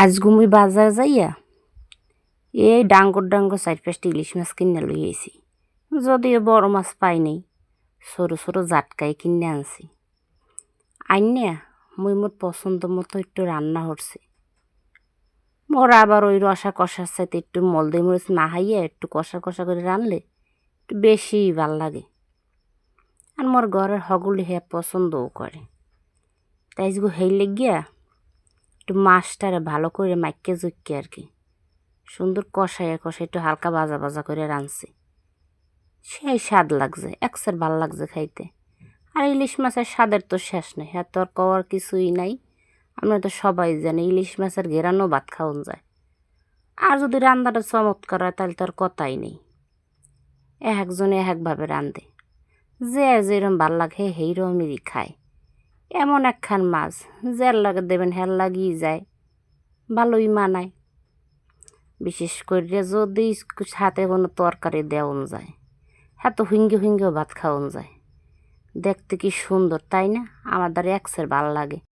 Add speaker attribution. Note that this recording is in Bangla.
Speaker 1: আজ গুমি বাজার যাইয়া এই ডাঙ্গর ডাঙ্গর ৪-৫টি ইলিশ মাছ কিনে লই আইছি। যদিও বড় মাছ পাই নাই, সরু সরু জাটকাই কিনে আনছি। আইনে মুই মোর পছন্দ মতো একটু রান্না করছি। মোর আবার ওই রসা কষার সাথে একটু মলদই মরিচ মাহাইয়া একটু কষা কষা করে রানলে একটু বেশি ভাল লাগে। আর মোর ঘরের হগুলি হ্যাঁ পছন্দও করে। তাই হেই লেগিয়া একটু মাছটারে ভালো করে মাইকে জুইকে আর কি সুন্দর কষাইয়া একটু হালকা ভাজা ভাজা করে রাঁধছি। সেই স্বাদ লাগছে, একসের ভাল লাগছে খাইতে। আর ইলিশ মাছের স্বাদের তো শেষ নেই, হ্যাঁ তো আর কওয়ার কিছুই নাই। আমরা তো সবাই জানি ইলিশ মাছের ঘেরানো ভাত খাওয়ান যায়। আর যদি রান্নাটা চমৎকার হয় তাহলে তো আর কথাই নেই। একজনে একভাবে রাঁধে, যে যেরকম ভাল লাগে সেইরকমই খায়। এমন একখান মাছ যার লাগে দেবেন হ্যার লাগিয়ে যায়, ভালোই মানায়। বিশেষ করে যদি সাথে কোনো তরকারি দেওয়ান যায়, হ্যাঁ তো হুইঙ্গে হুইঙ্গেও ভাত খাওয়ান যায়। দেখতে কি সুন্দর, তাই না? আমার দ্বারা একসের ভাল লাগে।